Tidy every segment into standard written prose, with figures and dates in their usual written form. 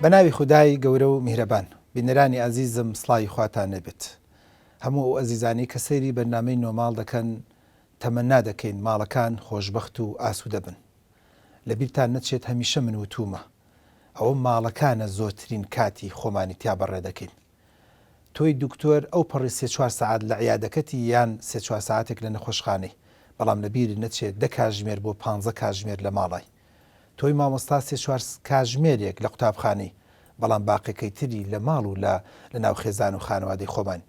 بەناوی خودای گەورە و میهرەبان بینەرانی عەزیزم سڵاوی خواتان نەبێت. هەموو ئەو ئەزیزانی کە سەیری بەرنامەی نۆماڵ دەکەن تەمەنا دەکەین ماڵەکان خۆشبەخت و ئاسوودە بن. لەبیرتان نەچێت هەمیشە من وتومە ئەوە ماڵەکانە زۆرترین کاتی خۆمانی تیا بەڕێ دەکەین. تۆی دوکتۆر ئەو پەڕی 3-4 سەعات لە عیادەکەتی یان 3-4 ساعتێک لە نەخۆشخانەی، بەڵام لەبیری نەچێت 10 کاتژمێر بۆ 15 کاتژمێر لە ماڵای. تۆی مامۆستا 3-4 کاتژمێرێک لە قوتابخانەی، بەڵام باقیەکەی تری لە ماڵ و لە ناو خێزان و خانەوادەی خۆمان.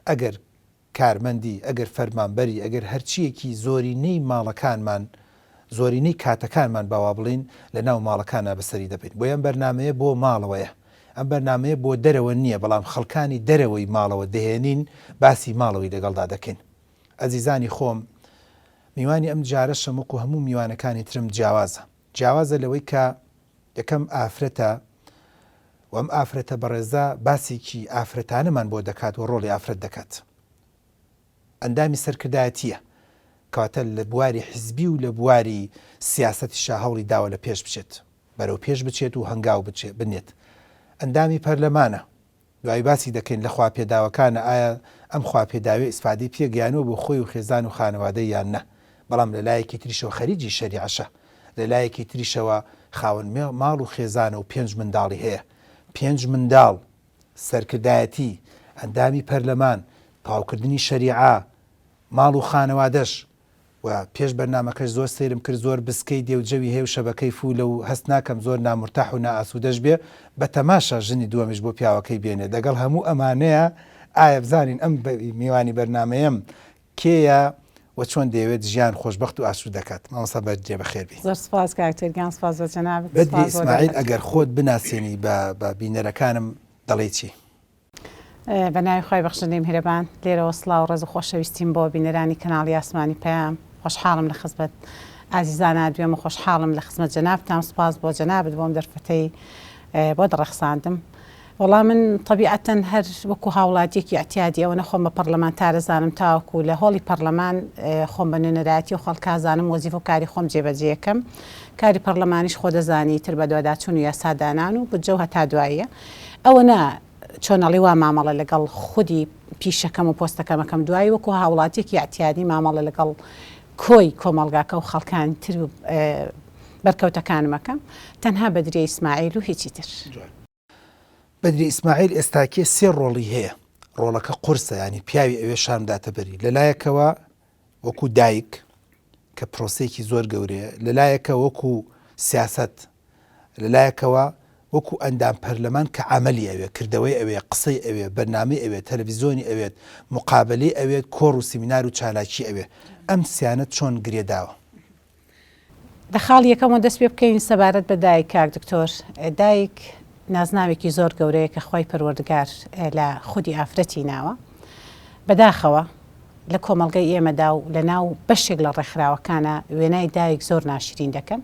ئەگەر کارمەندی، ئەگەر فەرمانبەری، ئەگەر هەرچیەکی زۆرینەی ماڵەکانمان، زۆرینەی کاتەکانمان باوا بڵین لە ناو ماڵەکانە بەسەری دەبێت. بۆ ئەم بەرنامەیە بۆ ماڵەوەیە، ئەم بەرنامەیە بۆ دەرەوە نییە، بەڵام خەڵکانی دەرەوەی ماڵەوە دەهێنین، باسی ماڵەوەی لەگەڵدا دەکەین. ئەزیزانی خۆم، میوانی ئەم جارەشەم وەکو هەموو میوانەکانی ترم جیاوازە لەوەی کە یەکەم ئافرەتە و ئەم ئافرەتە بەڕێزە باسێکی ئافرەتانەمان بۆ دەکات و ڕۆڵی ئافرەت دەکات. ئەندامی سەرکردایەتیە، کەواتە لە بواری حیزبی و لە بواری سیاسەتیشا هەوڵی داوە لە پێش بچێت، بەرەو پێش بچێت و هەنگاو بنێت. ئەندامی پەرلەمانە، دوای باسی دەکەین لە خواپێداوەکانە ئایا ئەم خواپێداوی ئیسفادەی پێگەیانەوە بۆ خۆی و خێزان و خانەوادەی یان نە. بەڵام لە لایەکی تریشەوە خەریجی شەریعەشە، لە لایەکی تریشەوە خاوەن ماڵ و خێزانە و 5 منداڵی هەیە. 5 منداڵ، سەرکردایەتی، ئەندامی پەرلەمان، تەواوکردنی شەریعە، ماڵ و خانەوادەش. و پێش بەرنامەکەش زۆر سەیرم کرد، زۆر بسکەی دێوجەوی هەیە و شەبەکەی فولە و هەست ناکەم زۆر نامرتاح و نائاسوودەش بێ، بە تەماشا ژنی دووەمیش بۆ پیاوەکەی بێنێ. دەگەڵ هەموو ئەمانەیە ئایا بزانین ئەم میوانی بەرنامەیەم کێیە و چۆن دەیەوێت ژیان خۆشبەخت و ئاسوود دەکات. مامۆستا بەرجێ بەخێربی. زۆر سپاس کاکتەر گیان، سپاس بە جەنابەت. بەدری ئیسماعیل، ئەگەر خۆت بناسیێنی بە بینەرەکانم دەڵێی چی؟ بە ناوی خۆی بەخشندەی میهرەبان، لێرەوە سڵاو و ڕێز و خۆشەویستیم بۆ بینەرانی کەناڵی ئاسمانی پەیام. خۆشحاڵم لە خزمەت ئازیزانە دوێمە، خۆشحاڵم لە خزمەت جەنابتان. سپاس بۆ جەنابەت بۆم دەرفەتەی بۆ دەڕەخساندم. وەڵام من طبیعەتەن هەر وەکو هاوڵاتیەکی ئەتیادی ئەوە نەخۆم بە پەرلەمانتارە زانم، تاوەکو لە هۆڵی پەرلەمان خۆم بە نوێنەرایەتی و خەڵکا زانم، وەزیفە و کاری خۆم جێبەجێ یەکەم. کاری پەرلەمانیش خۆ دەزانی، تر بە دوواداچوون و یاسادانان و بودجە و هەتا دواییە. ئەوە نا چۆنەڵی وا مامەڵە لەگەڵ خودی پیشەکەم و پۆستەکەمەکەم، دوایی وەکو هاوڵاتیەکی ئەتیادی مامەڵە لەگەڵ کۆی کۆمەڵگاکە و خەڵکانی تر بەرکەوتەکانمەکەم، تەنها بەدری ئیسماعیل و هیچی تر. بەدری ئیسماعیل ئێستاکێ 3 ڕۆڵی هەیە. ڕۆڵەکە قورسە، ینی پیاوی ئەوێ شامداتە بەری، لەلایەکەوە وەکو دایک کە پرۆسەیەکی زۆر گەورەیە، لەلایەکە وەکو سیاست، لەلایەکەوە وەکو ئەندام پەرلەمان کە عەمەلی ئەوێ، کردەوەی ئەوێ، قسەی ئەوێ، بەرنامەی ئەوێ، تەلەڤیزۆنی ئەوێت، مقابلەی ئەوێت، کۆڕ و سیمینار و چالاکی ئەوێ. ئەم سیانەت چۆن گرێداوە؟ لە خاڵ یەکەمەوە دەست پێ بکەین سەبارەت بە دایک. کاک دکتۆر، دایک نازناوێکی زۆر گەورەیە کە خۆی پەروەردگار لە خودی ئافرەتی ناوە. بەداخەوە لە کۆمەڵگەی ئێمەدا و لە ناو بەشێک لە ڕێکخراوەکانە وێنای دایک زۆر ناشرین دەکەن.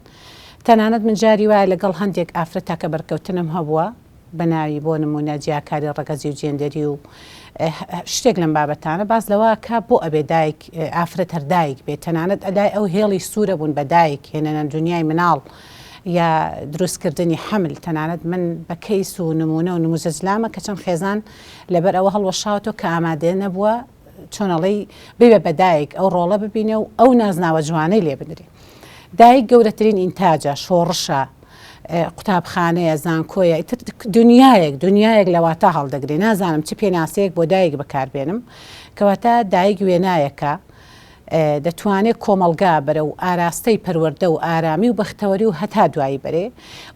تەنانەت من جاری وایە لەگەڵ هەندێک ئافرەتا کە بەرکەوتنم هەبووە، بە ناوی بۆ نمونە جیاکاری ڕەگەزی و جێندەری و شتێک لەم بابەتانە، باز لەوە کە بۆ ئەبێ دایک ئافرەت هەر دایک بێت. تەنانەت ئەلای ئەو هێڵی سوورە بوون بە دایک هێنەنە دنیای مناڵ یا دروستکردنی حمل. تەنانەت من بە کەیس و نمونە و نموزەجلامە کە چەند خێزان لەبەر ئەوە هەڵوەشاوەوە کە ئامادە نەبووە چۆنەڵی ببێ بە دایک ئەو ڕۆڵە ببینێ و ئەو نازناوە جوانەی لێ بدرێ. دایک گەورەترین ئینتاجە، شۆڕشە، قوتابخانەیە، زانکۆیە، دنیایەک لەواتە هەڵدەگرێ. نازانم چ پێناسەیەک بۆ دایک بەکاربێنم، کەواتە دایک وێنایەکە دەتوانێت کۆمەڵگا بەرە و ئاراستەی پەروەردە و ئارامی و بەختەوەری و هەتا دوایی بەرێ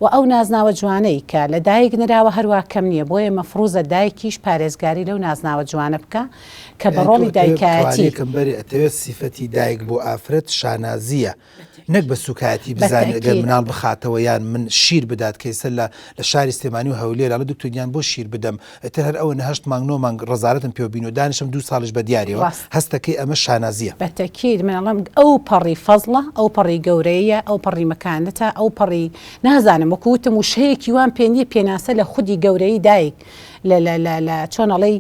و ئەو نازناوە جوانەی کە لە دایک نراوە هەروە کەم نییە. بۆیە مەفروزە دایکیش پارێزگاری لەو نازناوە جوانە بکە کە بە ڕۆڵی دایکایەتی ئەتەوێت سیفەتی دایک بۆ ئافرەت شانازیە، نەک بە سوکایەتی بزانێت ئەگەر مناڵ بخاتەوە یان من شیر بدات کەیسە لە شاری سلێمانی و هەولێرە لە دکتۆریان بۆ شیر بدەم، ئەتر هەر ئەوە 8 مانگ 9 مانگ ڕەزارەتم پێ بین و دانیشم 2 ساڵش بە دیارەوە، هەستەکەی ئەمە شانازیە. بەتەکید منەڵم ئەو پەڕی فەزڵە، ئەو پەڕی گەورەیە، ئەو پەڕی مەکانەتە، ئەو پەڕی نازانم وەکوتم و شەیەکی وان پێنیە پێناسە لە خودی گەورەی دایک چۆنەڵی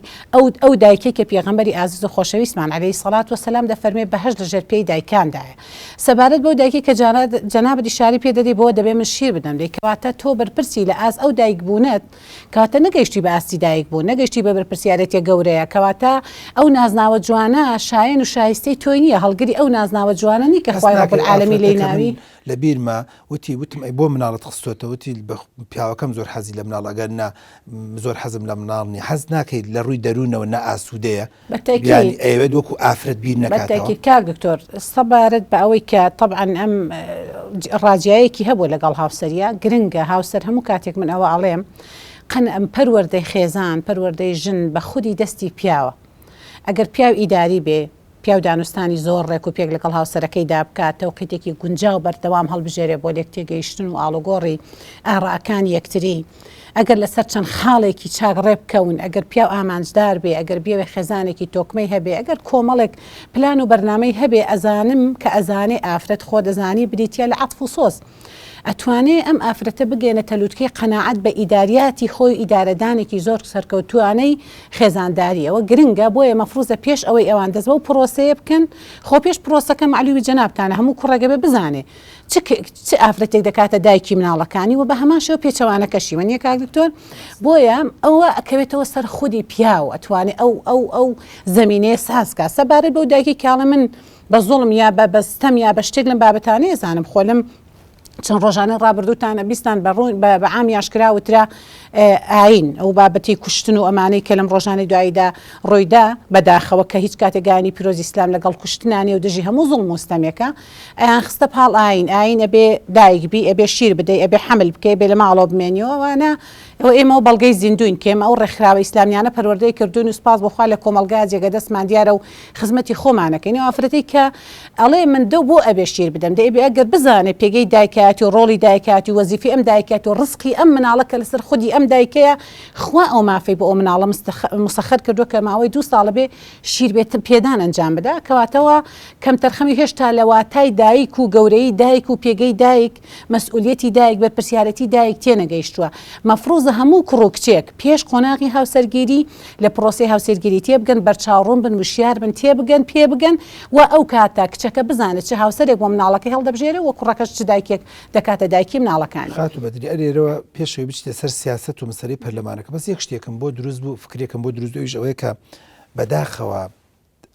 ئەو دایکێک کە پێغەمبەری ئازیز و خۆشەویستمان عەلەیهی سەڵات وەسەلام دەفەرمێ بەهەشت لەژێر پێی دایکاندایە. سەبارەت بەو دایکی کە جەنابەت ئیشاری پێ دەدەی بۆ دەبێ من شیر بدەم کەواتە تۆ بەرپرسی لە ئاز ئەو دایک بوونت کەواتە نەگەیشتی بە ئاستی دایک بوو، نەگەیشتی بە بەرپرسیارەتێ گەورەیە، کەواتە ئەو نازناوە جوانە شایەن و شایستەی تۆی نییە، هەڵگری ئەو نازناوە جوانە نی کە خوای رەب العالەمین لێی ناوی. لە بیرما وتم ئەی بۆ مناڵت خستۆتە وتی پیاوەکەم زۆر حەزی لە مناڵەگەر زۆر حەزم لە مناڵنی حەز ناکەیت لە ڕووی دەروونەوە نە ئاسوودەیە ئەوێت وەکو ئافرەت بیر نەکاتەوە. کار دکتۆر سەبارەت بە ئەوەی کە طبعاً ئەم ڕاجایەکی هەبوو لەگەڵ هاوسەریە گرنگە هاوسەر هەموو کاتێک من ئەوە ئەڵێم قەن ئەم پەروەردەی خێزان پەروەردەی ژن بە خودی دەستی پیاوە. ئەگەر پیاو ئیداری بێ پیاو دانوستانی زۆر ڕێک و پێک لەگەڵ هاوسەرەکەی دابکاتەوە قیتێکی گونجاو بەردەوام هەڵبژێرێ بۆ لێک تێگەیشتن و ئاڵوگۆڕی ئاڕاکانی یەکتری. ئەگەر لەسەر چەند خاڵێکی چاکڕێ بکەون، ئەگەر پیاو ئامانجدار بێ، ئەگەر بێوێ خێزانێکی تۆکمەی هەبێ، ئەگەر کۆمەڵێک پلان و بەرنامەی هەبێ ئەزانم کە ئەزانێ ئافرەت خۆ دەزانی بریتە لە عەتف و سۆز. ئەتوانێ ئەم ئافرەتە بگەێنە تەلووتکەی قەناعەت بە ئیداریاتی خۆی ئیدارەدانێکی زۆر سەرکەوتوانەی خێزانداریەوە گرنگە بۆیە مەفروزە پێش ئەوەی ئەوان دەست بە پرۆسەیە بکەن خۆ پێش پرۆسەکە معلومی جەنابتانە هەموو کوڕەگە بێ بزانێ چ ئافرەتێک دەکاتە دایکی مناڵەکانی و بە هەمان شێوە پێچەوانەکەشی وەنیە کاک دکتۆر بۆیە ئەوە ئەکەوێتەوە سەر خودی پیاو ئەتوانێ ئەو زەمینەیە سازکە سەبارەت بەو دایکی کاڵە من بە زوڵم یا بە بەستەم یا بە شتێک لەم بابەتانەیە زانم خۆلم چەند ڕۆژانە ڕابردووتانە بیستان بە عام یاشکراوترا ئاین ئەو بابەتی کوشتن و ئەمانەی کە لەم ڕۆژانەی دواییدا ڕۆیدا بەداخەوە کە هیچ کاتێکگانی پیرۆزی ئیسلام لەگەڵ کوشتنانی و دژی هەموو زوڵم و ستەمێکە ئەیان خستە پاڵ ئاین ئەبێ دایکبی ئەبێ شیر بدەی ئەبێ حمل بکەی بێ لە ماڵەوە بمێنیەوەوانە ئەوە ئێمە بەڵگەی زیندوین کێمە ئەو ڕێکخراوە ئیسلامیانە پەروەردەی کردوون و سپاس بۆخوا لە کۆمەلگا جێگە دەستمان دیارە و خزمەتی خۆمانەکەین و ئافرەتەی کە ئەڵێ من دە بۆ ئەبێ شیر بدەم دەبێ ئەگەر بزانێ پێگەی دایکاتی و ڕۆڵی دایکاتی و وەزیفەی ئەم دایکاتی و ڕزقی ئەم مناڵەکە لەسەر خودی ئەم دایکەیە خوا ئەو مافەی بۆ ئەو مناڵە مسەخەر کردووە کە ماوەی 2 ساڵە بێ شیر بێت پێدان ئەنجام بدا کەواتەوە کەم تەرخەمی هێشتا لە واتای دایک و گەورەی دایک و پێگەی دایک مەسئولیەتی دایک بەرپرسیارەتی دایک تێنەگەیشتووە مەفروزە هەموو کوڕۆکچێک پێش قۆناغی هاوسەرگیری لە پرۆسی هاوسەرگیری تێبگەن بەرچاوڕوون بن وشیار بن تێبگەن پێ بگەن و ئەو کاتە کچەکە بزانێت چه هاوسەرێک بۆ مناڵەکەی هەڵدەبژێرە و کوڕەکەش چ دایکێک دەکاتە دایکی مناڵەکانی خاتو بەدری ئەرێرەوە پێشەوەی بچێتە سەر سیاست و مەسەلەی پەرلەمانەکە بەس یەک شتێکم بۆ دروست بوو فکرێکم بۆ دروست ئەویش ئەوەیە کە بەداخەوە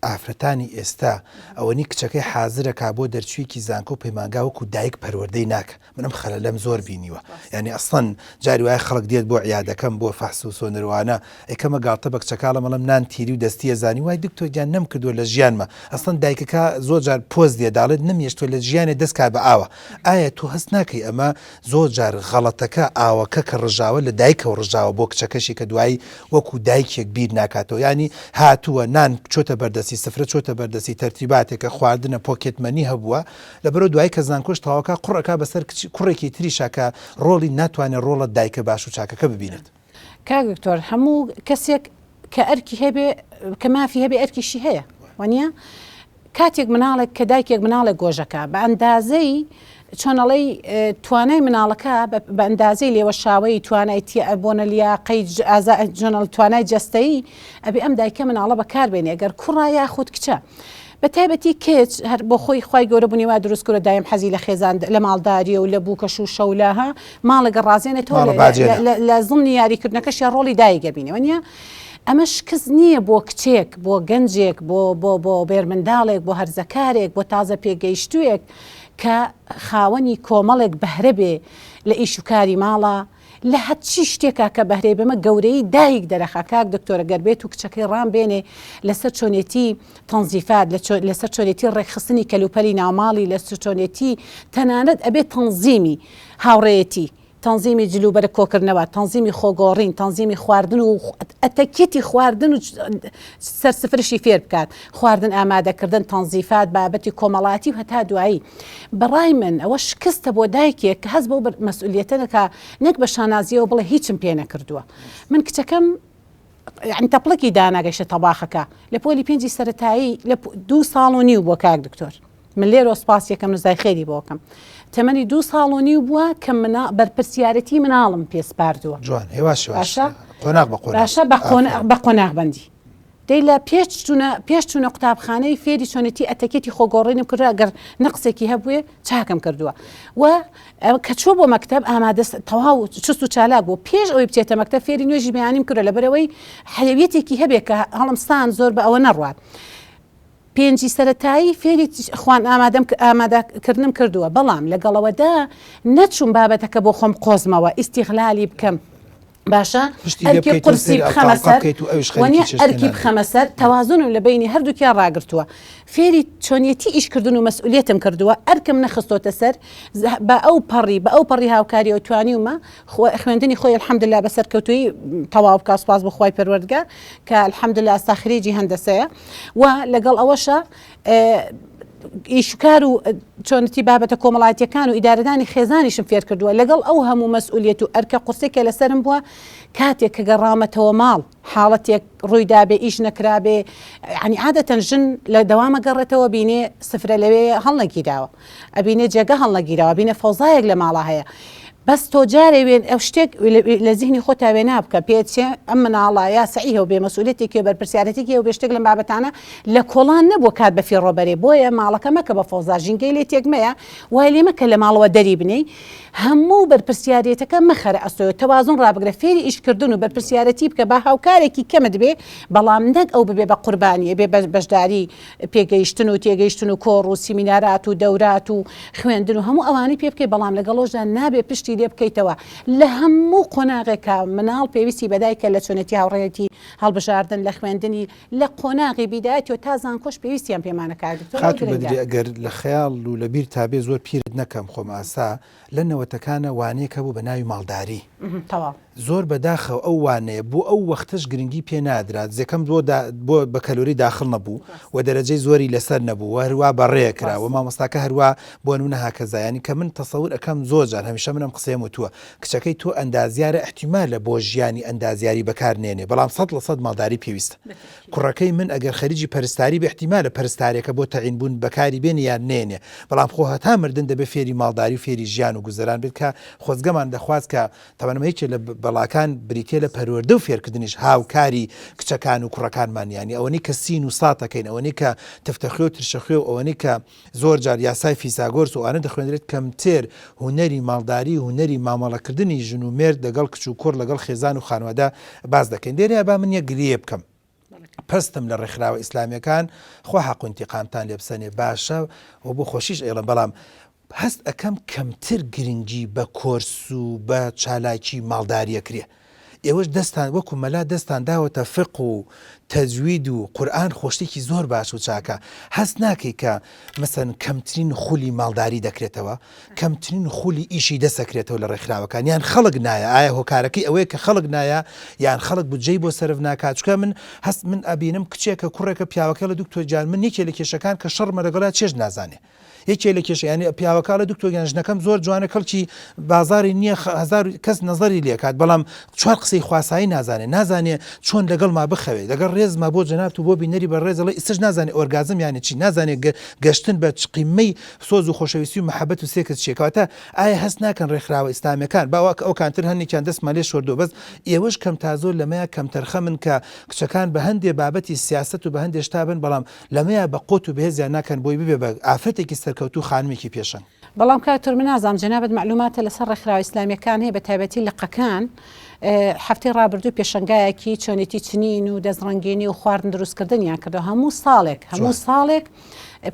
ئافرەتانی ئێستا ئەوەنی کچەکەی حازرەکە بۆ دەرچوویکی زانکۆ و پەیمانگا وەکو دایک پەروەردەی ناکە منم خەلەلەم زۆر بینیوە یعنی ئەسڵەن جاری وایە خەڵک دێت بۆ عیادەکەم بۆ فەحس و سۆنەروانە ئەیکەمە گاڵتە بە کچەکە لە مەڵم نان تیری و دەستیە زانی وای دکتۆر گیان نەم کردووە لە ژیانمە ئەسڵەن دایکەکە زۆر جار پۆز دێ داڵێت نەمیێشتۆ لە ژیانێ دەستکا بە ئاوە ئایا تو هەست ناکەی ئەمە زۆر جار غەڵەتەکە ئاوەکە کە ڕژاوە لە دایکەوە ڕژاوە بۆ کچەکەشی کە دوایی وەکو دایکێک بیر ناکاتەوە ینی هاتووە نان چۆتە بەردەسی سفرە چۆتە دەسی تەرتیباتێکە خواردنە پۆکێتمەنی هەبووە لە بەرەو دوای کە زانکۆش تەواوکە کوڕەکە بەسەر کوڕێکی تریشاکە ڕۆڵی ناتوانێت ڕۆڵە دایکە باش و چاکەکە ببینێت کاک دکتۆر هەموو کەسێک کە ئەرکی هەبێ کە مافی هەبێ ئەرکیشی هەیە وانە کاتێک مناڵێک کە دایکێک مناڵێک گۆژەکە بە ئەندازەی چۆنەڵی توانای مناڵەکە بە ئەندازەی لێوە شاوەی توانای بۆنە لیاقەی جۆنەڵ توانای جەستەیی ئەبێ ئەم دایکە مناڵە بەکاربێنێ ئەگەر کوڕا یاخود کچە بە تایبەتی کێچ هەر بۆ خۆی خی گەورە بوونی وا دروستکەوە دایم حەزی لە خێزان لە ماڵداریە و لە بووکەش و شەولاها ماڵەگە ڕازێنێتەوە لە زڵنی یاریکردنەکەشی ڕۆڵی دایگە بینێ وەنیە ئەمە شکست نییە بۆ کچێک بۆ گەنجێک بۆ بێرمنداڵێک بۆ هەرزەکارێک بۆ تازە پێگەیشتوویەک کە خاوەنی کۆمەڵێک بەهرە بێ لە ئیشوکاری ماڵە لە هەچی شتێکا کە بەهرەی بەمە گەورەی دایک دەرەخە کاک دکتۆرە گەربێت و کچەکەی ڕام بێنێ لەسەر چۆنێتی تەنزیفات لەسەر چۆنێتی ڕێکخستنی کەلوپەلی ناوماڵی لەسەر چۆنێتی تەنانەت ئەبێت تەنزیمی هاوڕێیەتی تەنزیمی جلوبەرە کۆکردنەوە تەنزیمی خۆگۆڕین تەنزیمی خواردن و ئەتەکێتی خواردن و سەرسفرشی فێر بکات خواردن ئامادەکردن تەنزیفات بابەتی کۆمەڵاتی و هەتا دوایی بەڕای من ئەوە شکستە بۆ دایکێک کە هەست بۆ مەسئولیەتەکە نەک بە شانازیەوە بڵێ هیچم پێ نەکردووە من کچەکەم یعنی تەپڵکی داناگەیشتە تەباخەکە لە پۆلی 5 سەرەتایی لە 2 ساڵ و نیو بۆ کاک دکتۆر من لێرە سپاس یەکەم نزای خێری بۆکەم تەمەنی 2 ساڵ و نیو بووە کە بەرپرسیارەتی مناڵم پێسپاردووە جوان هێواشە قۆناغ بە قۆناغ باشە بە قۆناغبەندی دەی لە پێش چوونە قوتابخانەی فێری چۆنێتی ئەتەکێتی خۆگۆڕێنم کردو ئەگەر نەقسێکی هەبووێ چاکەم کردووە و کە چوو بۆ مەکتەب ئامادە تەواو چست و چالاک بوو پێش ئەوەی بچێتە مەکتەب فێری نوێژی بەیانیم کردو لەبەرەوەی حەیویەتێکی هەبێت کە هەڵمستان زۆر بە ئەوە نەڕوات پێنجی سەرەتایی فێری خوان ئامادەکردنم کردووە بەڵام لەگەڵەوەدا نەچوون بابەتەکە بۆ خۆم قۆزمەوە ئیستیغلالی بکەم باشە ئەرکی قورسی بخەمە سەر وەنیە ئەرکی بخەمە سەر تەوازن لە بینی هەردووکیان ڕاگرتووە فێری چۆنیەتی ئیشکردن و مەسئولیەتم کردووە ئەرکم نەخستۆتە سەر بە ئەو پەڕی هاوکاری و توانیومە خوێندنی خۆی الحەمدلله بەسەر کەوتووی تەواو بکە سوپاس بەخوای پەروەردگار کە الحەمدلله ئەستا خەریجی هەندەسەیە و لەگەڵ ئەوەشە ئیشکار و چۆنتی بابەتە کۆمەڵایەتیەکان و ئیدارەدانی خێزانیشم فێر کردووە لەگەڵ ئەو هەموو مەسئولیەت و ئەرکە قورسێکە لەسرم بووە کاتێک کە گەڕامەتەوە ماڵ حاڵەتێک ڕوویدا بێ ئیش نەکرابێ ینی عادەتەن ژن لە دەوامە گەڕێتەوە بینێ سفرە لەوێ هەڵنەگیراوە ئەبینێ جێگە هەڵنەگیراوە بینە فەوزایەک لە ماڵە هەیە بەس تۆ جارێ وێن ئەو شتێک لە زیهنی خۆ تاوێ نابکە پێچێ ئەم مناڵە یا سعیهە و بێ مەسئولیەتێکی و بەرپرسیارەتێکی و بێ شتێک لەم بابەتانە لە کۆڵان نەبووە کات بە فێڕۆبەرێ بۆیە ماڵەکە مەکە بە فەوزا ژینگەی لێ تێکمەیە وای لێ مەکە لە ماڵەوە دەری بنەی هەموو بەرپرسیارەتەکە مەخەرە ئەستۆی تەوازن ڕابگرە فێری ئیشکردن و بەرپرسیارەتی بکە بە هاوکارێکی کەمت بێ بەڵام نەک ئەو ببێ بە قوربانیە بێ بەشداری پێگەیشتن و تێگەیشتن و کۆڕ و سیمینارات و دەورات و خوێندن و هەموو ئەوانەی پێ بکەی بەڵام لەگەڵۆژدا نابێ پشتی لێ بکەیتەوە لە هەموو قۆناغێکە مناڵ پێویستی بەدایکە لە چۆنێتی هاوڕێتی هەڵبژاردن لە خوێندنی لە قۆناغی بیدایەتی و تا زانکۆش پێویستیان پێمانە کاردکتۆر بەدری ئەگەر لە خەیاڵ و لە بیر تابێ زۆر پیرت نەکەم خۆم ئاسا لە نەوەتەکانە وانەیەکە بوو بە ناوی ماڵداری زۆر بەداخەوە ئەو وانەیە بۆ ئەو وەختش گرنگی پێ نادرات زەکەم بۆ بە کەلۆری داخل نەبوو و دەرەجەی زۆری لەسەر نەبوو هەروە بەڕێکرا و مامۆستاکە هەروە بۆ نمونە هاکەزایانی کە من تەسەور ئەەکەم زۆر جار هەمیشە منم قسەم وتووە کچەکەی تۆ ئەندازیارە احتیمالە بۆ ژیانی ئەندازیاری بەکارنێنێ بەڵام 100% ماڵداری پێویستە کوڕەکەی من ئەگەر خەریجی پەرستاری بە احتیمالە پەرستارێکە بۆ تەعین بوون بەکاری بێنی یان نێنێ بەڵام خۆ هەتا مردن دەبێ فێری ماڵداری و فێری ژیان و گوزەران بێت کە خۆزگەمان دەخواست کە تەمەنمەیەکی لە بەڵاکان بریتێ لە پەروەردە و فێرکردنیش هاوکاری کچەکان و کوڕەکانمانیانی ئەوەی کە سین و ساتەکەین ئەوەی کە تفتەخوێ و ترشەخوێ و ئەوەی کە زۆر جار یاسای فیساگۆرس و ئانە دەخوێنرێت کەمتر هوەری ماڵداری و هوەری مامەڵەکردنی ژن و مێرد لەگەڵ کچ و کوڕ لەگەڵ خێزان و خانوادە باز دەکەین دێرە با من یە گریە بکەم پستم لە ڕێکخراوە ئیسلامیەکان خۆ حەق و انتیقامتان لێ بسەنێ باشە و بۆ خۆشیش ئێڵم بەڵام هەست ئەەکەم کەمتر گرنگی بە کۆرس و بە چالاکی ماڵداریەکرێ ئێوەش دەستان وەکو مەلا دەستان داوەتە فقه و تەجوید و قورئان خۆشتێکی زۆر باش و چاکە هەست ناکەی کە مەسەن کەمترین خولی ماڵداری دەکرێتەوە کەمترین خولی ئیشی دەسەکرێتەوە لە ڕێکخراوەکان یان خەڵک نایە ئایا هۆکارەکەی ئەوەیە کە خەڵک نایە یان خەڵک بجێی بۆ سەرف ناکات چکە من هەست من ئەبینم کچێکە کوڕێکە پیاوەکە لە دکتۆر جان من یەکێ لە کێشەکان کە شەڕمە لەگەڵا چێژ نازانێ یەکێ لە کێشەیانی پیاوەکە لە دکتۆر ژنەکەم زۆر جوانە کەڵکی بازاری نییە هزار کەس نەزەری لێکات بەڵام چوار قسەی خواسایی نازانێ چۆن لەگەڵ ما بخەوێت لەگەڵ ڕێزما بۆ جەناب و بۆ بینەری بە ڕێزەڵی ئیسش نازانێ ئۆرگازم یانی چی نازانێت گەشتن بە قیمەی سۆز و خۆشەویستی و محەبەت و سێکت چێکەوەتە ئایا هەست ناکەن ڕێکخراوە ئیسلامیەکان باوەکە ئەو کانتر هەندێکیان دەستمان لێ شۆردۆ بەس ئێوەش کەم تازۆر لەمەیە کەم تەرخە من کە کچەکان بە هەندێ بابەتی سیاست و بە هەندێ شتا بن بەڵام لەمەیە بە قوت و بەهێزیان ناکەن بۆی ببێ بە ئافرەتێکی سەرکەوتو خانمێکی پێشن بەڵام کاتۆر من نازام جەنابەت معلوماتە لەسەر ڕێکخراوە ئیسلامیەکان هەیە بە تایبەتی لقەکان هەفتەی ڕابردوو پێشنگایەکی چۆنێتی چنین و دەستڕەنگێنی و خواردن دروستکردنیان کردەوە هەموو ساڵێک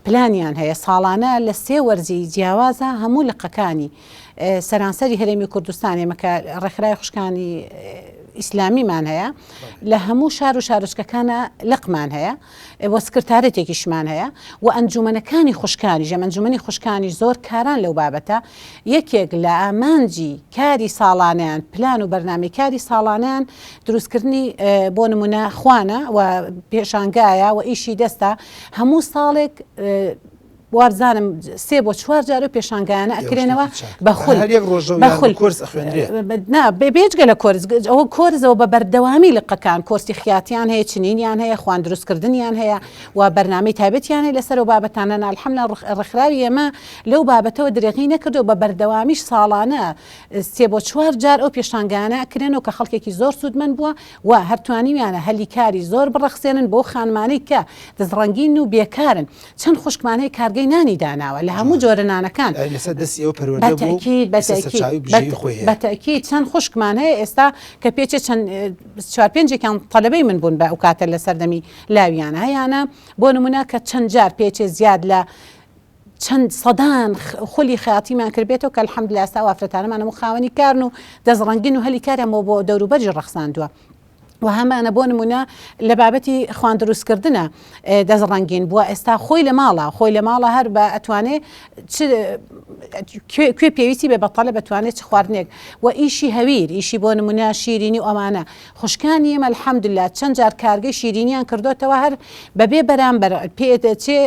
پلانیان هەیە ساڵانە لە 3 وەرزی جیاوازە هەموو لقەکانی سەرانسەری هەرێمی کوردستان ئێمەکە ڕێکخراوی خوشکانی ئیسلامیمان هەیە لە هەموو شار و شارچکەکانە لقمان هەیە بۆ سکرتارەتێکیشمان هەیە و ئەنجومەنەکانی خوشکانی ئەنجومەنی خوشکانی زۆر کاران لەو بابەتە یەکێک لە ئامانجی کاری ساڵانیان پلان و بەرنامەی کاری ساڵانیان دروستکردنی بۆ نمونە خوانە و پێشانگایە و ئیشی دەستە هەموو ساڵێک وابزانم 3 بۆ 4 جار و پێشانگایانە ئەکرێنەوە بێجگە لە کۆرس ئەوە کۆرزەوە بە بەردەوامی لقەکان کۆرسی خیاتیان هەیە چنینیان هەیە خوان دروستکردنیان هەیە و بەرنامەی تایبەتیان هەیە لەسەر و بابەتانە الحەمدوللا ڕێکخراوی ئێمە لەو بابەتەوە درێغی نەکردو بە بەردەوامیش ساڵانە 3 بۆ 4 جار ئەو پێشانگایانە ئەکرێنەوە کە خەڵکێکی زۆر سوودمەند بووە و هەرتوانیویانە هەلی کاری زۆر بڕەخسێنن بۆ خانمانەی کە دەستڕەنگین و بێکارن چەند خوشکمانەی کارگەی نانی داناوە لە هەموو جۆرە نانەکان بەتەکید چەند خوشکمان هەیە ئێستا کە پێچێ چەند 4-5 تەلەبەی من بوون بە ئەو کاتە لە سەردەمی لاویانە هەیەە بۆ نمونە کە چەند جار پێچێ زیاد لە چەند سەدان خولی خیاتیمان کردبێتەوە کە الحەمدوللا ئێستا ئافرەتانەمان هەموو خاوەنی کارن و دەستڕەنگین و هەلی کاریانەوە بۆ دەوروبەری ڕەخساندووە و هەمانە بۆ نمونە لە بابەتی خوان دروستکردنە دەستڕەنگین بووە ئێستا خۆی لە ماڵە هەر بە ئەتوانێ کوێ پێویستی بێ بەتەڵە بەتوانێت چ خواردنێک و ئیشی هەویر ئیشی بۆ نمونە شیرینی و ئەمانە خوشکانی ئێمە الحەمدوللا چەند جار کارگەی شیرینیان کردوتەوە هەر بەبێ بەرامبەر پێچێ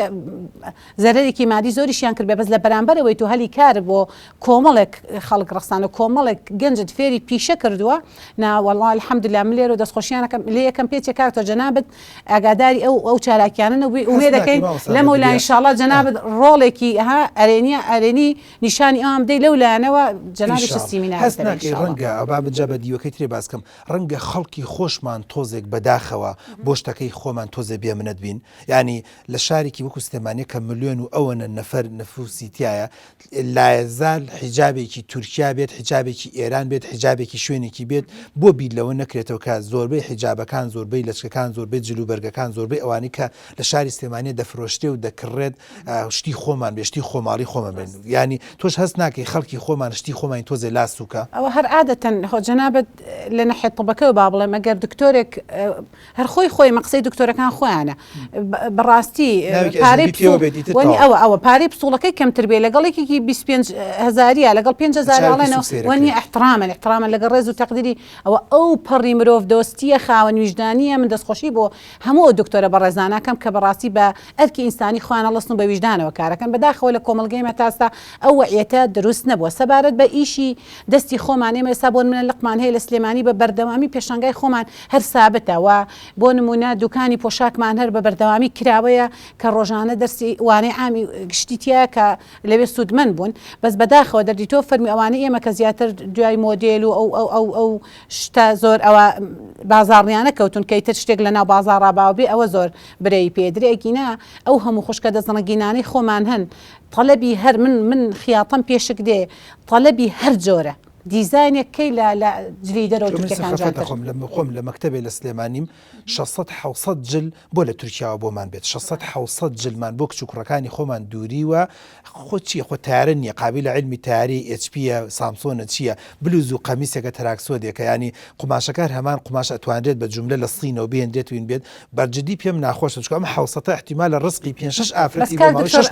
زەرێکی مادی زۆریشیان کرد بێ بەس لە بەرامبەرەوەی تو هەلی کار بۆ کۆمەڵێک خەڵک ڕەخسان و کۆمەڵێک گەنجت فێری پیشە کردووە ناوەڵڵا الحەمدوللا من لێرە دەستخۆشیانەکەم لێ یەکەم پێچێک کارتۆ جەنابەت ئاگاداری ئەو چالاکیانە ئومێ دەکەین لەمە لای ئینشاءڵڵا جەنابەت ڕۆڵێکی ئەرێنی نیشانی ئەوام دەی لەو لایەنەوە جەنابی سیمینار هەست ناکەی ڕەنگە ئەو بابجا بە دیوەکەی ترێ باسکەم ڕەنگە خەڵکی خۆشمان تۆزێک بەداخەوە بۆ شتەکەی خۆمان تۆزێ بێمنەت بین ینی لە شارێکی وەکو سلێمانیە کە ملیۆن و ئەوەنە نەفەر نەفوسی تایە لایەزال حیجابێکی تورکیا بێت حیجابێکی ئێران بێت حیجابێکی شوێنێکی بێت بۆ بیر لەوە نەکرێتەوە کە زۆربەی حیجابەکان زۆربەی لەچکەکان زۆربەی جلوبەرگەکان زۆربەی ئەوانی کە لە شاری سلێمانیە دەفرۆشتێ و دەکڕێت شتی خۆمان بێشتی خۆماڵی خۆمان بێن ینی تۆش هەست ناکەی خەڵکی خۆمان شتی خۆمان تۆزێ لاسوکە ئەوە هەر عادەتەن جەنابەت لە نەحێت طبەکەەوە با بڵێ مەگەر دکتۆرێک هەر خۆی مەقسەی دکتۆرەکان خۆیانە بەڕاستی ئەوە پارەی پسوڵەکەی کەمتر بێ لەگەڵێکی 25,000 لەگەڵ 5,000 وەنی احترامان لەگەڵ ڕێز و تەقدیری ئەو پەڕی مرۆڤ دۆستیە خاوەن ویژدانیە من دەستخۆشی بۆ هەموو دکتۆرە بەڕێزانەکەم کە بەڕاستی بە ئەرکی ئینسانی خوانە لەسن بە ویژدانەوە کارەکەن بەداخەوە لە کۆمەلگەی مەتاستا ئەو وەعیەتە دروست نەبووە سەبارەت بە ئیشی دەستی خۆمان ئێمە ئێستا بۆ منە لقمان هەیە لە سلێمانی بە بەردەوامی پێشانگای خۆمان هەر سابتەوە بۆ نمونە دوکانی پۆشاکمان هەر بە بەردەوامی کراوەیە کە ڕۆژانە دەستی وانەی عامی گشتیتیە کە لەوێ سوودمەند بوون بەس بەداخەوە دەردیتۆ فەرمی ئەوانەی ئێمە کە زیاتر دوای مۆدێل و ئەو شتە زۆر ئەوە بازاڕیانە کەوتون کەیتر شتێک لە ناو بازار ڕاباو بێ ئەوە زۆر برەی پێدرێکینا ئەو هەموو خوشکە دەزەنەگینانەی خۆمان هەن تەڵەبی هەر من خیاتەم پێشک دێ تەڵەبی هەر جۆرە دیزاینێککەی لە جلی دەرەوە خۆم لە مەکتەبێ لە سلێمانیم 600 جل بۆ لە تورکیاوە بۆمان بێت 600 جلمان بۆ کچووکڕەکانی خۆمان دووریوە خۆ تارە نییە قابل لە علمی تاری HP سامسۆنە چییە بلوز و قەمیسێکە تراکسۆدێکە ینی قماشەکار هەمان قماش ئەتوانرێت بە جملە لە سینەوە بێنرێت وین بێت بەرجدی پێم ناخۆشە چکە ئەم 600 احتیمال لە ڕزقی 5-6 ئافرەتی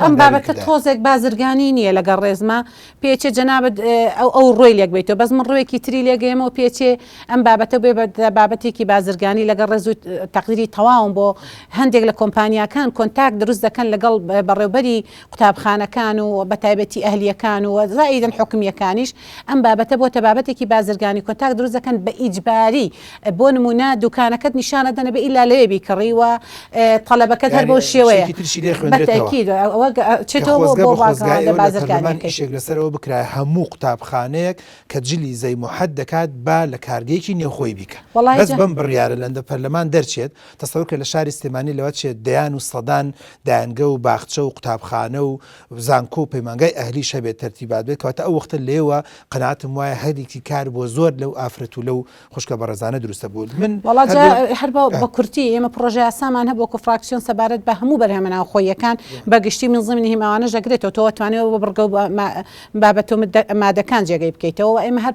ئەم بابەتە تۆزێک بازرگانی نییە لەگەڵ ڕێزمە پێچێ جەنابەت ئەو ڕۆی لێک بێتەوە بەس من ڕوێکی تری لێگەیمەوە پێچێ ئەم بابەتە بێ بابەتێکی بازرگانی لەگەڵ ڕێز و تەقدیری تەواوم بۆ هەندێک لە کۆمپانیاکان کۆنتاک دروست دەکەن لەگەڵ بەڕێوبەری قوتابخانەکان و بەتایبەتی ئەهلیەکان و زائیدن حکومیەکانیش ئەم بابەتە بۆتە بابەتێکی بازرگانی کۆنتاک دروست دەکەن بە ئیجباری بۆ نمونە دوکانەکەت نیشانە دەنە بە ئیلا لەوێ بیکڕی و تەڵەبەکەت هەر بۆ شێوەیە چێتەوە بۆ بازرگانیشێک لەسەرەوە بکرای هەموو قوتابخانەیەک کە جلی زەی محەد دەکات با لە کارگەیەکی نێوخۆی بیکە بەس بەم بڕیارە لەندە پەرلەمان دەرچێت تەسەوڕکە لە شاری سلێمانی لەوە چێت دەیان و سەدان دایانگە و باخچە و قوتابخانە و زانکۆ و پەیمانگای ئەهلی شەبێت تەرتیبات بێت کەواتە ئەو وەختە لێوە قەناعەتم وایە هەرێکی کار بۆ زۆر لەو ئافرەت و لەو خوشکە بەڕێزانە دروستە بوو من هەر بە کورتی ئێمە پرۆژه یاسامان هەبوو کە فراکسیۆن سەبارەت بە هەموو بەرهەمە ناوخۆییەکان بەگشتی منزمینی هیماوانە ژەگرێتەوە تۆ ئەتوانێت بە بڕگە و بابەت و مادەکان جێگەی بکەیتەوە ئەوە ئێمە هەر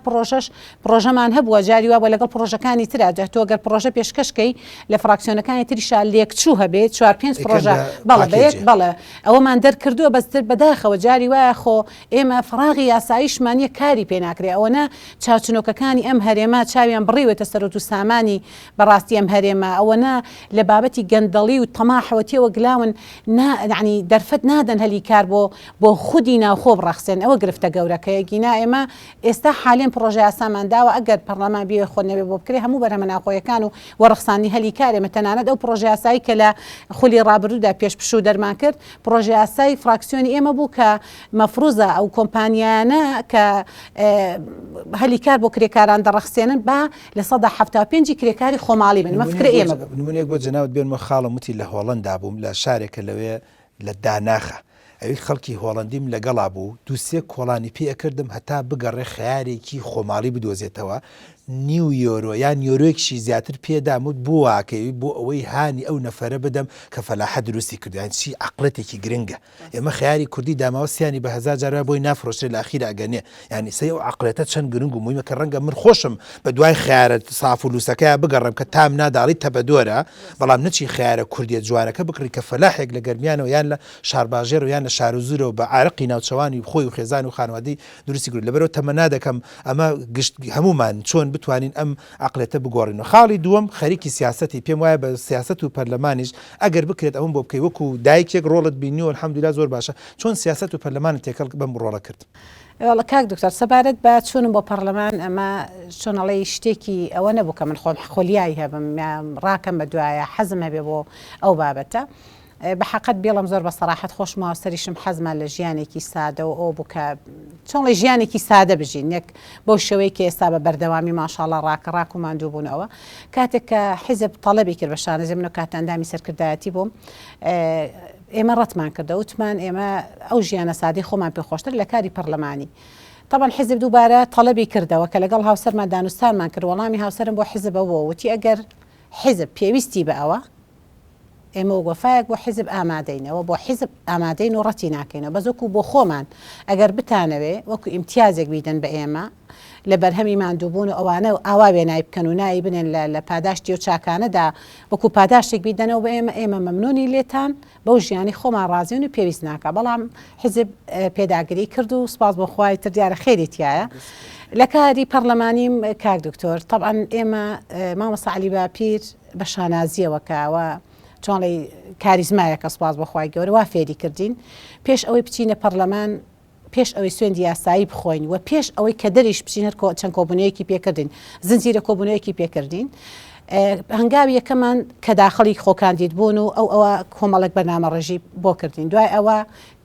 پرۆژەمان هەبووە جاری وابە لەگەڵ پرۆژەکانی ترا تۆ گەر پرۆژە پێشکەشکەی لە فراکسیۆنەکانی تریشا لێکچوو هەبێت 4-5 پرۆژە بەڵێ ئەوەمان دەرکردووە بەستر بەداخەوە جاری وایە خۆ ئێمە فراغی یاساییشمانیە کاری پێ ناکرێ ئەوەنە چاوچنۆکەکانی ئەم هەرێمە چاویان بڕیوێتە سەرۆت و سامانی بەڕاستی ئەم هەرێمە ئەوەنە لە بابەتی گەندەڵی و تەماحەوەتیەوە گلاون ینی دەرفەت نادەن هەلی کار بۆ خودی ناوخۆ بڕەخسێن ئەوە گرفتە گەورەکەیەکینا ئێمە ئێستا حالێن پرۆژه یاسامانداوە ئەگەر پەرلەمان بێ خۆ نەبێ بۆ بکرێ هەموو بەرهەمە ناوخۆیەکان و وەرەخسانی هەلی کارێمە تەنانەت ئەو پرۆژه یاسایی کە لە خولی ڕابردوودا پێشپشوو دەرمان کرد پرۆژه یاسایی فراکسیۆنی ئێمە بوو کە مەفروزە ئەو کۆمپانیانە کە هەلی کار بۆ کرێکاران دەڕەخسێنن با لە 175 کرێکاری خۆماڵی بن مەفکرە ئێمە نمونێک بۆ جەناوت بێنمە خاڵم وتی لە هۆڵەندا بووم لە شارێکە لەوێ لە داناخە ئەوی خەڵکی هۆڵندیم لەگەڵا بوو دووسێ کۆڵانی پێکردم هەتا بگەڕێ خیارێکی خۆماڵی بدۆزێتەوە نیو یۆرۆ یان یۆرۆیەکشی زیاتر پێداموت بۆ واکەوی بۆ ئەوەی هانی ئەو نەفرە بدەم کە فەلاحە دروستی کردیان چی عقلەتێکی گرنگە ئێمە خیاری کوردی داماوە سیانی بە 1000 جار بۆی نافرۆشێ لە ئاخیر ئەگەنێ ینی سەی ئەو عقلەتە چەند گرنگ و مویمە کە ڕەنگە من خۆشم بە دوای خیارەت ساف و لووسەکەی بگەڕم کە تام ناداڵی تەبەدۆرە بەڵام نەچی خیارە کوردیە جوانەکە بکڕی کە فەلاحێک لە گەرمیانەوە یان لە شارباژێر و یان لە شار و زورەوە بە عارقی ناوچەوانی خۆی و خێزان و خانوادەی دروستی کرد لەبەرەوە تەمەنا دەکەم ئەمە گشت هەمومان چۆن بتوانین ئەم عقلێتە بگۆڕینەوە خاڵی دووەم خەریکی سیاسەتی پێم وایە بە سیاست و پەرلەمانیش ئەگەر بکرێت ئەوم بۆ بکەی وەکو دایکێک ڕۆڵت بینیوە الحەمدولیلا زۆر باشە چۆن سیاست و پەرلەمان تێکەڵ بەم ڕۆڵە کرد والله کاک دکتۆر سەبارەت بە چوونم بۆ پەرلەمان ئەمە چۆنەڵی شتێکی ئەوە نەبوو کە من خۆم خۆلیایی هەبم ڕاکەم بە دوایە حەزم هەبێ بۆ ئەو بابەتە بەحقت بێڵم زۆر بە سەراحەت خۆشمەوە سەریشم حەزمان لە ژیانێکی سادە و ئەو بووکە چۆنڵی ژیانێکی سادە بژین یەک بۆ شەوەی کە ئێستا بە بەردەوامی ماشاءڵڵا ڕاک و ماندوو بوونەوە کاتێک کە حیزب تەڵەبی کرد بە شانەزێ من و کاتەندامی سەرکردایەتی بووم ئێمە ڕەتمان کردە وتمان ئێمە ئەو ژیانە سادەی خۆمان پێخۆشتر لە کاری پەرلەمانی طبعا حیزب دووبارە تەڵەبی کردەوە کە لەگەڵ هاوسەرمان دانوستانمان کرد وەڵامی هاوسەرم بۆ حیزبەوە وتی ئەگەر حیزب پێویستی بە ئەوە ئێمە وەفایەک بۆ حیزب ئامادەینەوە بۆ حیزب ئامادەین و ڕەتی ناکەینەوە بەزۆکو بۆ خۆمان ئەگەر بتانەوێ وەکو ئیمتیازێک بیدەن بە ئێمە لە بەرهەمی ماندووبوون و ئەوانە ئاوا وێنای بکەن و نایی بنێن لە پاداشتی و چاکانەدا وەکو پاداشتێک بیدەنەوە بە ئێمە مەمنونی لێتان بەو ژیانی خۆمان ڕازیون و پێویست ناکە بەڵام حیزب پێداگری کرد و سپاس بۆ خوای تر دیارە خێریتیایە لە کاری پەرلەمانیم کاک دکتۆر طبعا ئێمە مامۆستا عەلی باپیر بە شانازیەوە کاوە چۆنڵی کاریزمایەکە سپاس بەخوای گەورە وا فێری کردین پێش ئەوەی بچینە پەرلەمان پێش ئەوەی سوێندی یاسایی بخۆین و پێش ئەوەی کە دەریش بچین هەر چەند کۆبوونەیەکی پێکردین زنجیرە کۆبوونەیەکی پێکردین هەنگاوی یەکەمان کە داخڵی خۆکاندید بوون و ئەوە کۆمەڵک بەنامەڕێژی بۆ کردین دوای ئەوە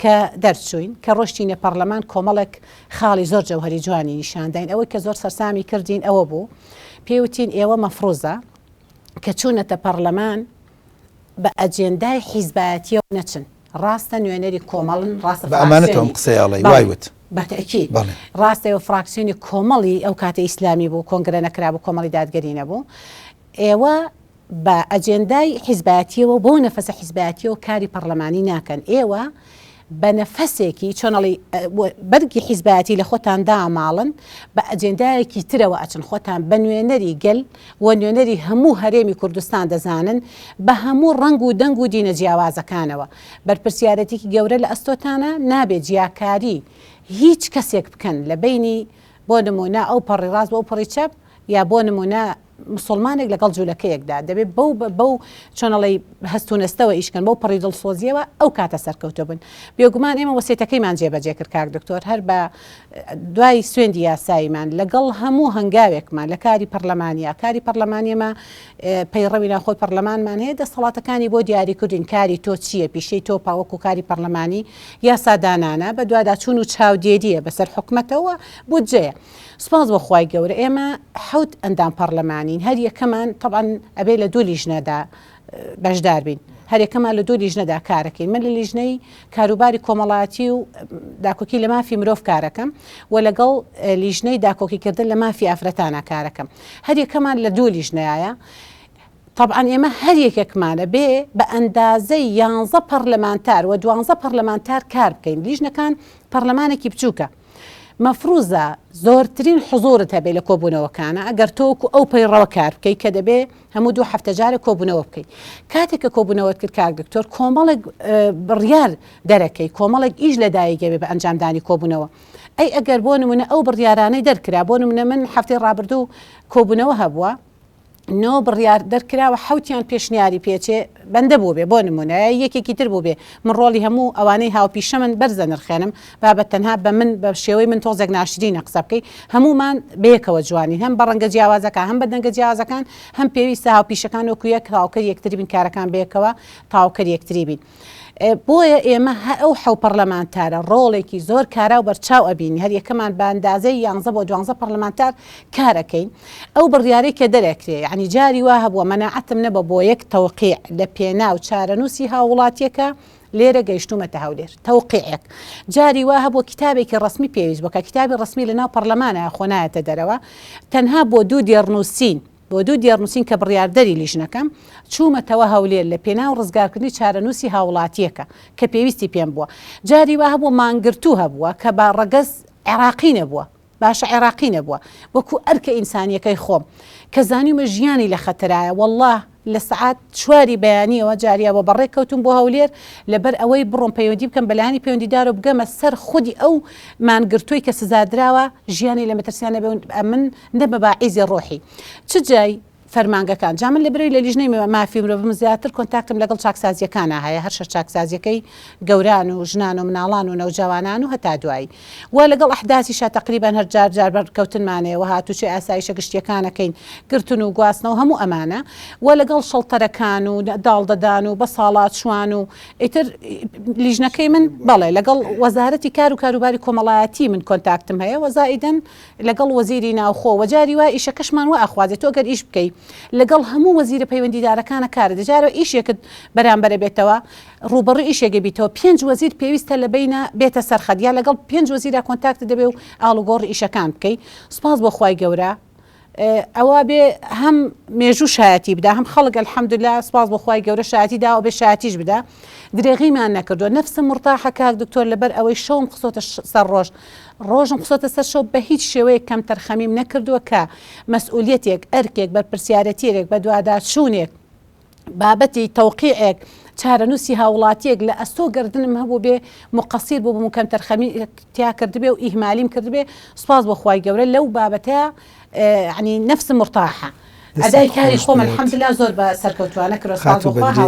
کە دەرچوین کە ڕۆشتینە پەرلەمان کۆمەڵک خاڵی زۆر جەوهەری جوانی نیشانداین ئەوەی کە زۆر سەرسامی کردین ئەوە بوو پێوتین ئێوە مەفروزە کە چوونەتە پەرلەمان بە ئەجێندای حیزبایەتیەوە نەچن ڕاستە نوێنەری کۆمەڵن ڕاستە ئەمانەتەوەم قسەیاڵی وایوت بەتەکید ڕاستەوە فراکسیۆنی کۆمەڵی ئەو کاتە ئیسلامی بوو کۆنگرە نەکرا بوو کۆمەڵی دادگەری نەبوو ئێوە بە ئەجێندای حیزبایەتیەوە بۆ نەفەسە حیزبایەتیەوە کاری پەرلەمانی ناکەن ئێوە بە نەفەسێکی چۆنەڵی بەرگی حیزبایەتی لە خۆتان داماڵن بە ئەجێندایەکی ترەوە ئەچن خۆتان بە نوێنەری گەل و نوێنەری هەموو هەرێمی کوردستان دەزانن بە هەموو ڕنگ و دەنگ و دینە جیاوازەکانەوە بەرپرسیارەتێکی گەورە لە ئەستۆتانە نابێت جیاکاری هیچ کەسێک بکەن لە بینی بۆ نمونە ئەو پەڕی ڕاست بە ئەو پەڕی چەپ یا بۆ نمونە مسلمانێک لەگەڵ جوولەکەیەکدا دەبێت بەو چۆنەڵی هەستونەستەوە ئیشکەن بەو پەڕی دڵسۆزیەوە ئەو کاتە سەرکەوتە بن بێگومان ئێمە وەسیەتەکەیمان جێبەجێ کرد کاک دکتۆر هەر بە دوای سوێندی یاساییمان لەگەڵ هەموو هەنگاوێکمان لە کاری پەرلەمانیا کاری پەرلەمانیەمە پەیڕەوی ناخۆی پەرلەمانمان هەیە دەسەڵاتەکانی بۆ دیاریکردین کاری تۆ چییە پیشەی تۆ پاوەکو کاری پەرلەمانی یاسادانانە بە دواداچوون و چاودێریە بەسەر حکومەتەوە بودجەیە سپاس بۆ خوای گەورە ئێمە حەوت ئەندام پەرلەمانین هەر یەکەمان طبعا ئەبێ لە دوو لیژنەدا بەشدار بین هەر یەکەمان لە دوو لیژنەدا کارەکەین من لە لیژنەی کاروباری کۆمەڵایەتی و داکۆکی لە مافی مرۆڤ کارەکەم و لەگەڵ لیژنەی داکۆکیکردن لە مافی ئافرەتانە کارەکەم هەر یەکەمان لە دوو لیژنەیە طبعا ئێمە هەر یەکێکمانە بێ بە ئەندازەی 11 پەرلەمانتار و 12 پەرلەمانتار کار بکەین لیژنەکان پەرلەمانێکی بچووکە مەفروزە زۆرترین حزورت هەبێ لە کۆبوونەوەکانە ئەگەر تۆکو ئەو پەیڕەوە کار بکەی کە دەبێ هەموو 2 هەفتە جارە کۆبوونەوە بکەیت کاتێک کە کۆبوونەوەت کرد کاک دکتۆر کۆمەڵێک بڕیار دەرەکەی کۆمەڵێک ئیش لە دایکەوێ بە ئەنجامدانی کۆبوونەوە ئەی ئەگەر بۆ نمونە ئەو بڕیارانەی دەرکرا بۆ نمونە من هەفتەی ڕابردوو کۆبوونەوە هەبووە نۆ بڕیار دەرکراوە حوتیان پێشنیاری پێچێ بەندە بوو بێ بۆ نمونە یەکێکی تر بوو بێ من ڕۆڵی هەموو ئەوانەی هاوپیشە من بەرزە نرخێنم بابەت تەنها بە من بە شێوەی من تۆزێک ناشرینە قسە بکەی هەمومان بەیەکەوە جوانی هەم بە ڕەنگە جیاوازەکان هەم بە دەنگە جیاوازەکان هەم پێویستە هاوپیشەکان وەکو یەک تاوکەر یەکتری بین کارەکان بەیەکەوە تاوکەر یەکتری بین بۆیە ئێمە ئەو حەو پەرلەمانتارە ڕۆڵێکی زۆر کارا و بەرچاو ئەبینی هەر یەکەمان بە ئەندازەی 11 بۆ 12 پەرلەمانتار کارەکەین ئەو بڕیارەی کە دەرەکرێ یعنی جاری وا هەبووە مەناعەتم نەبە بۆ یەک تەوقیع لە پێناو چارەنووسی هاوڵاتیەکە لێرە گەیشتومەتە هەولێر تەوقیعێک جاری وا هەبووە کتابێکی ڕسمی پێویست بکە کتابی ڕسمی لەناو پەرلەمانە خۆنایەتە دەرەوە تەنها بۆ 2 دێڕنووسین بۆ 2 دێڕنووسین کە بڕیاردەری لیژنەکەم چوومەتەوە هەولێر لە پێناو ڕزگارکردنی چارەنووسی هاوڵاتیەکە کە پێویستی پێم بووە جاری وا هەبوو مانگرتوو هەبووە کە با ڕەگەز عێراقی نەبووە باشە عێراقی نەبووە وەکو ئەرکە ئینسانیەکەی خۆم کە زانیمە ژیانی لە خەتەرایە والله لە سعات 4 بەیانیەوە جاریە بە بەڕێک کەوتم بۆ هەولێر لەبەر ئەوەی بڕۆم پەیوەندی بکەم بەلایانی پەیوەندیدار و بگەمە سەر خودی ئەو مانگرتووی کە سزادراوە ژیانی لە مەترسیانە من نەبە باعیزی ڕۆحی چ جای فەرمانگەکان جا من لەبەرەوەی لە لیژنەی مافی مرۆڤ زیاتر کۆنتاکتم لەگەڵ چاکسازیەکانە هەیە هەر شەش چاکسازیەکەی گەوران و ژنان و مناڵان و نەوجەوانان و هەتا دوایی و لەگەڵ ئەحداسیشا تقریبان هەر جار جار بەرکەوتنمانەیە و هاتوچێ ئاسایشە گشتیەکانەکەین گرتن و گواستنەوە هەموو ئەمانە و لەگەڵ شەڵتەرەکان و داڵدەدان و بە ساڵات شوان و ئیتر لیژنەکەی من بەڵێ لەگەڵ وەزارەتی کار و کاروباری کۆمەڵایەتی من کۆنتاکتم هەیە وەزائیدەن لەگەڵ وەزیری ناوخۆ و جاری وا ئیشەکەشمان و ئەخوازێت تۆ گەر ئیش بکەی لەگەڵ هەموو وەزیرە پەیوەندیدارەکانە کارە دەجارەوە ئیشێکت بەرامبەرە بێتەوە ڕوبەڕووی ئیشێگە بیتەوە 5 وەزیر پێویستە لە بینە بێتە سەرخەت یا لەگەڵ 5 وەزیرە کۆنتاکت دەبێ و ئاڵوگۆڕ ئیشەکان بکەی سوپاس بۆ خوای گەورە ئەوە بێ هەم مێژوو شایەتی بدا هەم خەڵک الحەمدوللا سوپاس بۆ خوای گەورە شایەتی دا و بێ شایەتیش بدا درێغیمان نەکردووە نەفسم مرتاحە کاک دکتۆر لەبەر ئەوەی شەوم قسۆتە سەر ڕۆژم قسۆتە سەر شەو بە هیچ شێوەیە کەم تەرخەمیم نەکردووە کە مەسئولیەتێک ئەرکێک بەرپرسیارەتیێک بە دووادارچوونێک بابەتی تەوقیعێک چارەنووسی هاوڵاتیەک لە ئەستۆ گردنم هەبوو بێ مقەسیر بوو بم کەم تەرخەمی تیا کردبێ و ئیهمالیم کردبێ سوپاس بۆ خوای گەورە لەو بابەتەیە ینی نەفسم مرتاحە ئەدای کاری خۆم الحەمدوللا زۆر بە سەرکەوتوانە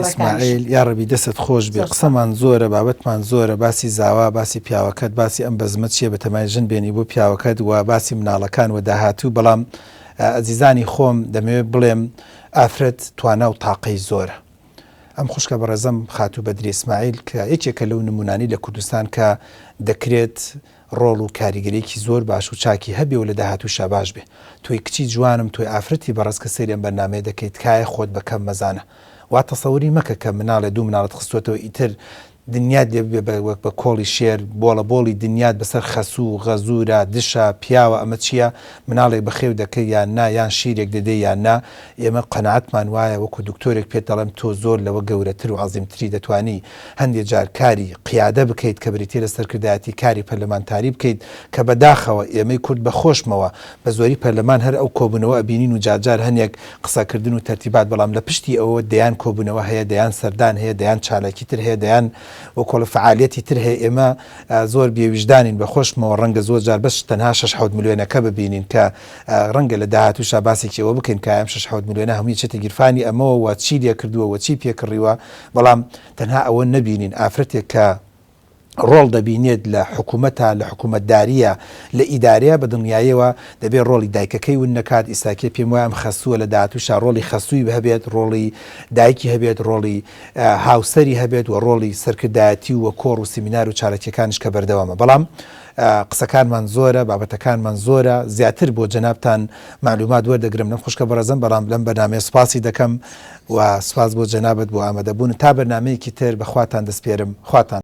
ئیسماعیل یا ڕەبی دەست خۆش بێ قسەمان زۆرە بابەتمان زۆرە باسی زاوا باسی پیاوەکەت باسی ئەم بەزمە چیە بە تەمای ژن بێنی بۆ پیاوەکەت و باسی مناڵەکان و داهاتوو بەڵام ئەزیزانی خۆم دەمەوێت بڵێم ئافرەت توانە و تاقەی زۆرە ئەم خوشکە بەڕێزەم خاتوو بەدری ئیسماعیل کە یەکێکە لەو نمونانی لە کوردستان کە دەکرێت ڕۆڵ و کاریگەریەکی زۆر باش و چاکی هەبێ و لە داهاتوو شاباش بێ تۆی کچی جوانم تۆی ئافرەتی بەڕێز کە سەیرم بەرنامەیە دەکەیت کایە خۆت بەکەم مەزانە وا تەسەووری مەکە کە مناڵێ دوو مناڵت خستوێتەوە ئیتر دنیات لێ وەک بە کۆڵی شێر بۆڵە بۆڵی دنیات بەسەر خەسوو غەزوورە دشە پیاوە ئەمە چییە مناڵێک بەخێو دەکەی یان نا یان شیرێک دەدەی یان نا ئێمە قەنەعەتمان وایە وەکو دکتۆرێک پێت دەڵێم تۆ زۆر لەوە گەورەتر و عەزیمتری دەتوانی هەندێک جار کاری قیادە بکەیت کە بریتێ لە سەرکردایەتی کاری پەرلەمانتاری بکەیت کە بەداخەوە ئێمەی کورد بەخۆشمەوە بە زۆری پەرلەمان هەر ئەو کۆبوونەوە ئەبینین و جارجار هەنێک قسەکردن و تەرتیبات بەڵام لە پشتی ئەوە دەیان کۆبوونەوە هەیە دەیان سەردان هەیە دەیان چالاکی تر هەیە دەیان وەکۆڵە فعالیەتی تر هەیە ئێمە زۆر بێویژدانین بەخۆشمەوە ڕەنگە زۆر جار بەش تەنها 6 ملیۆنەکە ببینین کە ڕەنگە لە داهاتووشا باسێکی ئەوە بکەین کە ئەم 6 ملیۆنە هەمووی چێتە گیرفانی ئەمەوە وا چی لێ کردووە و چی پێکڕیوە بەڵام تەنها ئەوە نەبینین ئافرەتێک کە ڕۆڵ دەبینێت لە حکوومەتە لە حکوومەتداریە لە ئیدارەیە بە دنیایەوە دەبێت ڕۆڵی دایکەکەی ون نەکات ئیساکێ پێم وایە ئەم خەسووە لە داهاتووشا ڕۆڵی خەسووی هەبێت ڕۆڵی دایکی هەبێت ڕۆڵی هاوسەری هەبێت و ڕۆڵی سەرکردایەتی و کۆڕ و سیمینار و چارەکیەکانش کە بەردەوامە بەڵام قسەکانمان زۆرە بابەتەکانمان زۆرە زیاتر بۆ جەنابتان معلومات وەردەگرم لەم خوشکە بەڕێزم بەڵام لەم بەرنامەیە سوپاسی دەکەم و سوپاس بۆ جەنابەت بۆ ئامادەبوون تا بەرنامەیەکی تر بەخواتان دەسپێرم خواتان